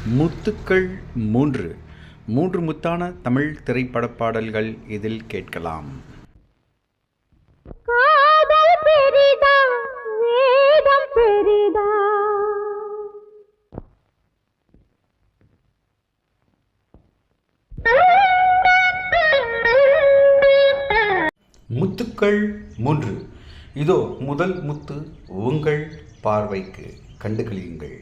முத்துக்கள் மூன்று மூன்று முத்தான தமிழ் திரைப்பட பாடல்கள் இதில் கேட்கலாம். காதல் பெரிதா வேதம் பெரிதா, முத்துக்கள் மூன்று. இதோ முதல் முத்து உங்கள் பார்வைக்கு, கண்டுகளியுங்கள்.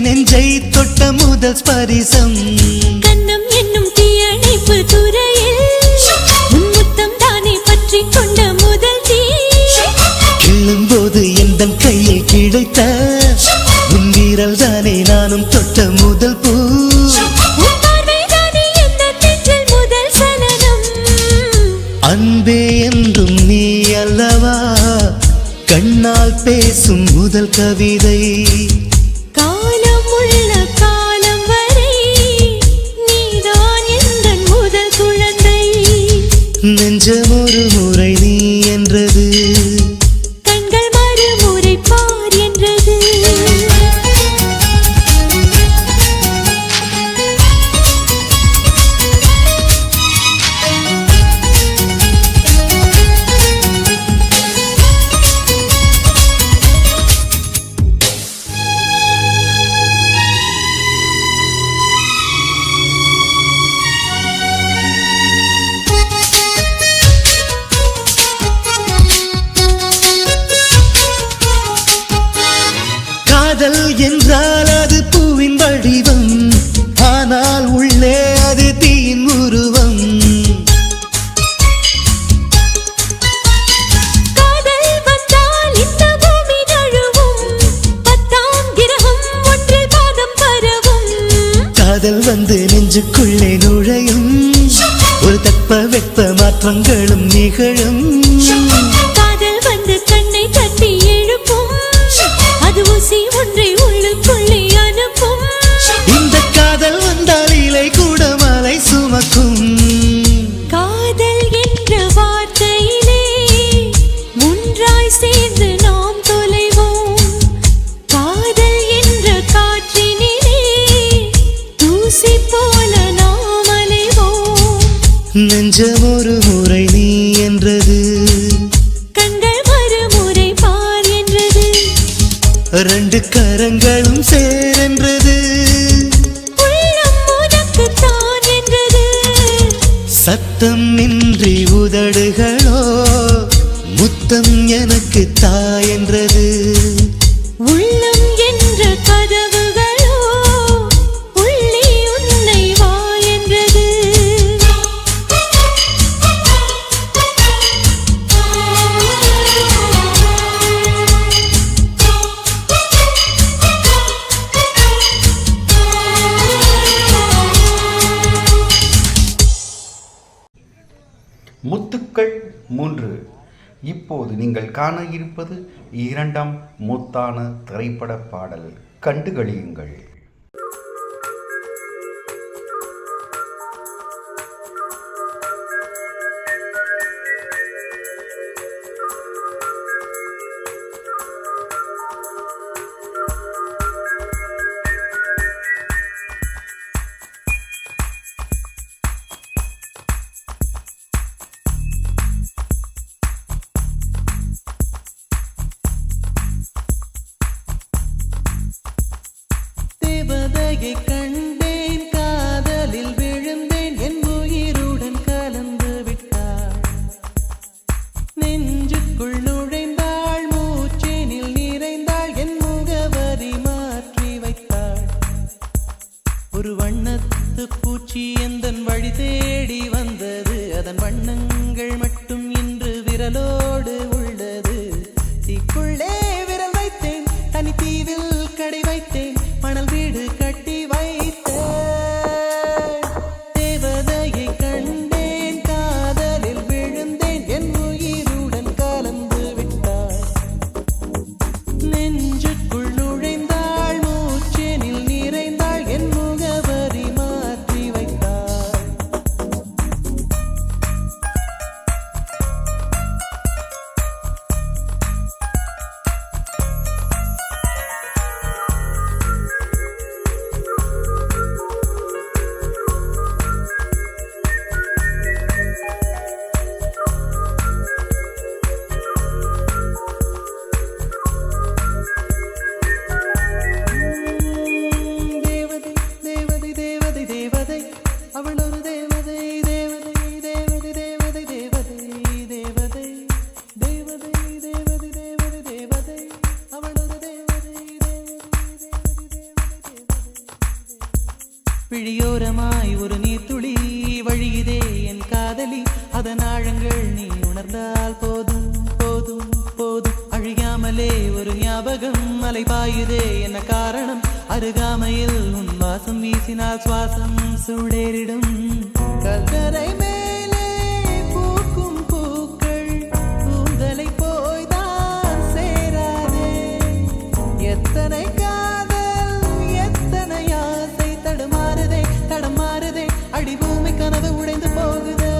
நெஞ்சை தொட்ட முதல் ஸ்பரிசம், கண்ணம் என்னும் தீயணைப்பு துறையில் முத்தம் தானே பற்றி கொண்ட முதல் தீ, கிள்ளும் போது எந்த கையில் கிடைத்த உன் வீரல் தானே நானும் தொட்ட முதல் பூ, முதல் சலனம். அன்பே என்றும் நீ அல்லவா, கண்ணால் பேசும் முதல் கவிதை, நெஞ்சம் ஒரு முறை நீ என்றது, கண்கள் மறுமுறை பார் என்றது. காதல் என்றால் அது பூவின் வடிவம், ஆனால் உள்ளே அது தீயின் உருவம். காதல் வந்தால் இந்த பூமி நழுவும், 10ஆம் கிரகம் ஒன்றில் பாதம் பரவும். காதல் வந்து நெஞ்சுக்குள்ளே நுழையும், ஒரு தட்ப வெப்ப மாற்றங்களும் நிகழும். காதல் வந்து கண்ணை தட்டி எழுப்பும், அது ஊசி ஒன்றை உள்ளுக்குள்ளே அனுப்பும். இந்த காதல் வந்தால் இலை கூட மலை சுமக்கும். காதல் என்ற வார்த்தையிலே ஒன்றாய் சேர்ந்து நாம் தொலைவோம், காதல் என்ற காற்றினிலே தூசி போல நாம் அலைவோம். நெஞ்சம் ஒரு முறை நீ என்றது, கண்கள் கரங்களும் சேரென்றது, உள்ளம் உனக்குத்தான் என்றது. சத்தம் இன்றி உதடுகளோ முத்தம் எனக்கு தாயென்றது. உள்ளம் என்ற கதவுகளோ உள்ளே உன்னை வா என்றது. முத்துக்கள் 3. இப்போது நீங்கள் காண இருப்பது 2ஆம் முத்தான திரைப்பட பாடல். கண்டுகளியுங்கள். தேவதையை கண்டேன், காதலில் விழுந்தேன், என் உயிருடன் கலந்து விட்டாள். நெஞ்சுக்குள் நுழைந்தாள், மூச்சேனில் நிறைந்தாள், என் முகவரி மாற்றி வைத்தாள். ஒரு வண்ணத்து பூச்சி எந்தன் வழி தேடி வந்தது, அதன் வண்ணங்கள் மட்டும் இன்று விரலோடு உள்ளது. தீக்குள்ளே விரல் வைத்தேன், தனி தீவில் கடை வைத்தேன், மணல் வீடு கட்டி வைத்தேன். தேவதையை கண்டேன், காதலில் விழுந்தேன், என் உயிருடன் கலந்து விட்டாள். நெஞ்சுக்குள் நுழைந்தாள், மூச்சேனில் நிறைந்தாள், என் முகவரி மாற்றி வைத்தாள். தேவதை தேவதை தேவதை தேவதை, அவள் ஒரு தேவதை. தேவதை தேவதை தேவதை தேவதை தேவதை தேவதை தேவதை தேவதை தேவதை, அவள் ஒரு தேவதை. பிழியோரமாய் ஒரு நீர்த்துளி வழியுதே என் காதலி, அதன் ஆழங்கள் நீ உணர்ந்தால் போதும் போதும் போதும். அழியாமலே ஒரு ஞாபகம் அலை பாயுதே, என்ன காரணம்? அருகாமையில் உன் வாசம் வீசினால் சுவாசம் சூடேறிடும். கல்லறை மேலே பூக்கும் பூக்கள் கூந்தலை போய்தான் சேராதே. எத்தனை காதல், எத்தனை ஆசை, தடுமாறுதே தடமாறுதே, அடிபூமி கனவு உடைந்து போகுதே.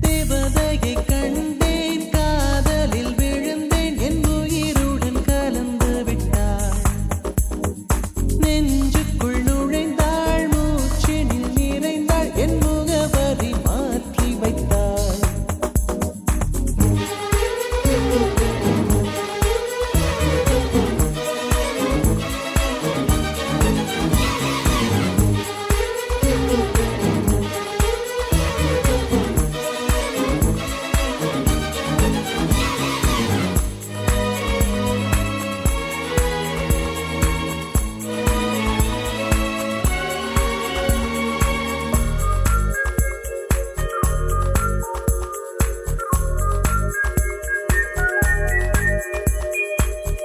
தேவதையை கண்டேன், காதலில் விழுந்தேன், என் உயிருடன் கலந்து விட்டாள். நெஞ்சுக்குள் நுழைந்தாள், மூச்செனில் நிறைந்தாள், என் முகவரி மாற்றி வைத்தாள்.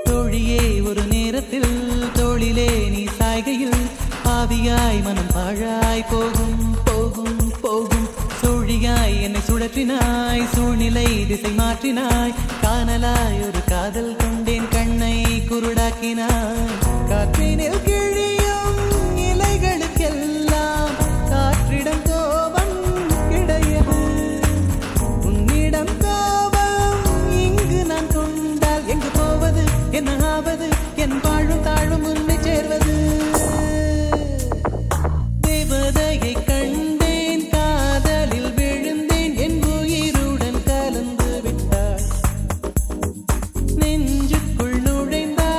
தோழியே ஒரு நேரத்தில் தோளிலே நீ சாய்கையில் ஆவியாய் மனம் பாழாய் போகும் போகும் போகும். சோழியாய் என்னை சுழற்றினாய், சூழ்நிலை திசை மாற்றினாய், காணலாய் ஒரு காதல் கொண்டேன், கண்ணை குருடாக்கினாய். காற்றினில் கிழியும் இலைகளுக்கெல்லாம் காற்றிடம் கோபம் கிடையாது. உன்னிடம் கோபம் இங்கு நான் கொண்டால் எங்கு போவது, என்ன ஆவது, என் வாழும் தாழும் உன்னை சேர்வது. தேவதையை கண்டேன், காதலில் விழுந்தேன், என் உயிருடன் கலந்து விட்டாள். நெஞ்சுக்குள் நுழைந்தாள்,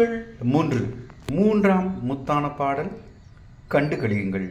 முத்துக்கள் 3. மூன்றாம் முத்தான பாடல் கண்டு களியுங்கள்.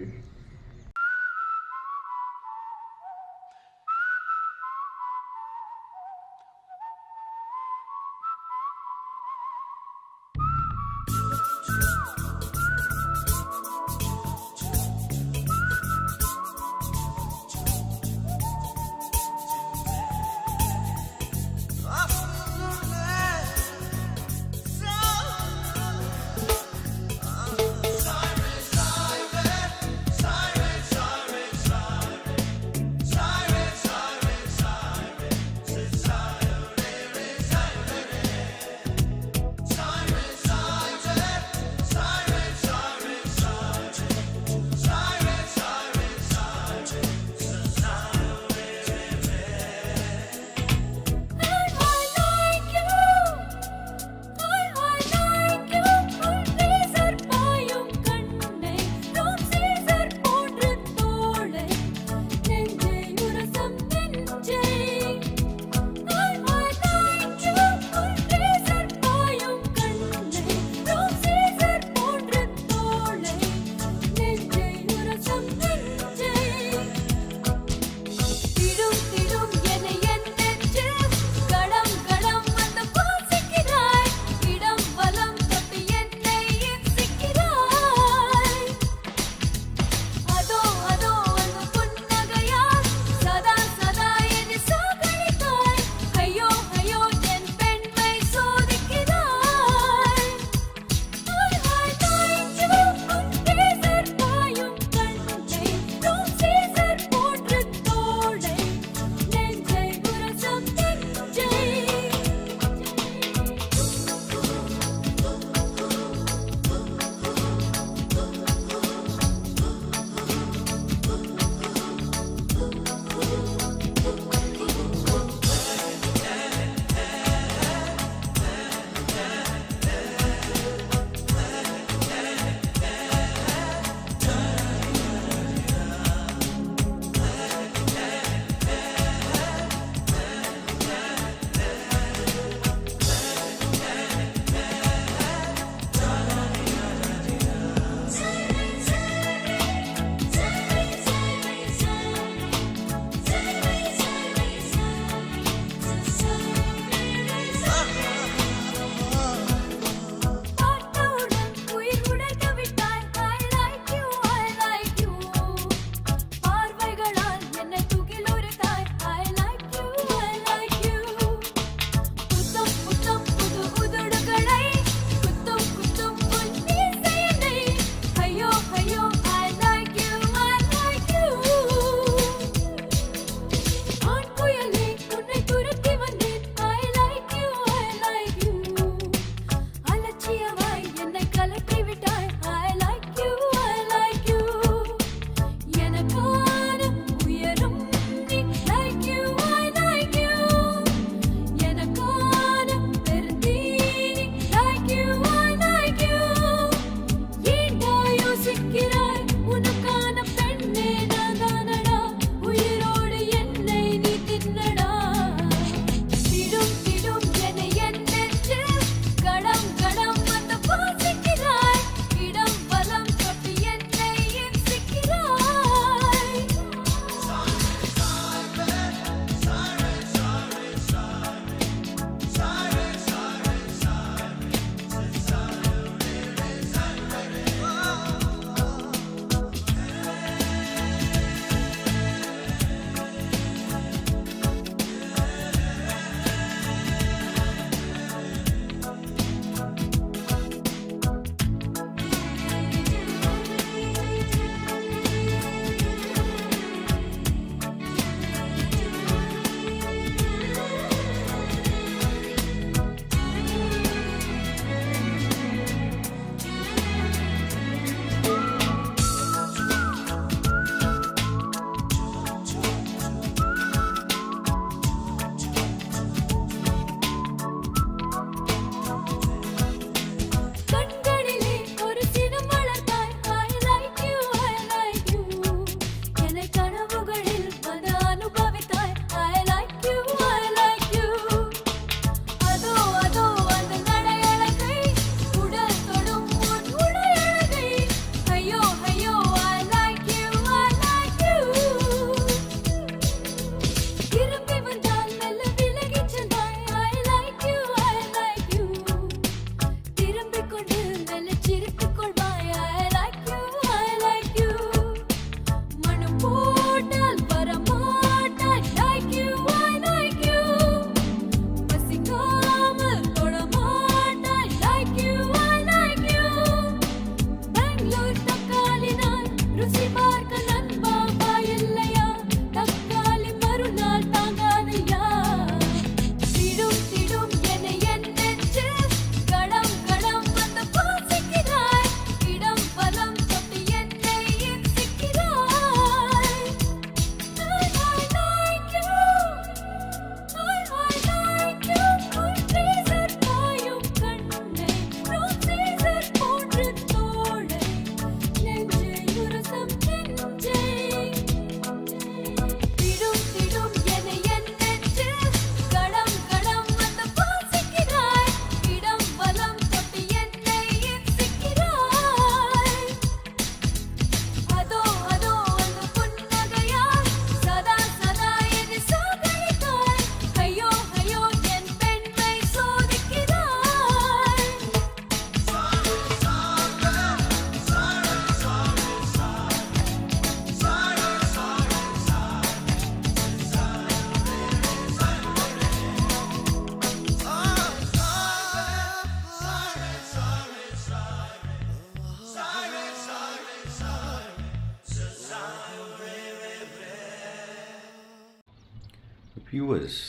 வியூவர்ஸ்,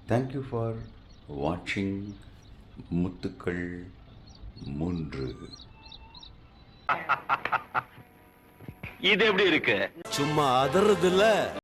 தேங்க்யூ ஃபார் வாட்சிங் முத்துக்கள் 3. இது எப்படி இருக்கு? சும்மா அதறது இல்ல.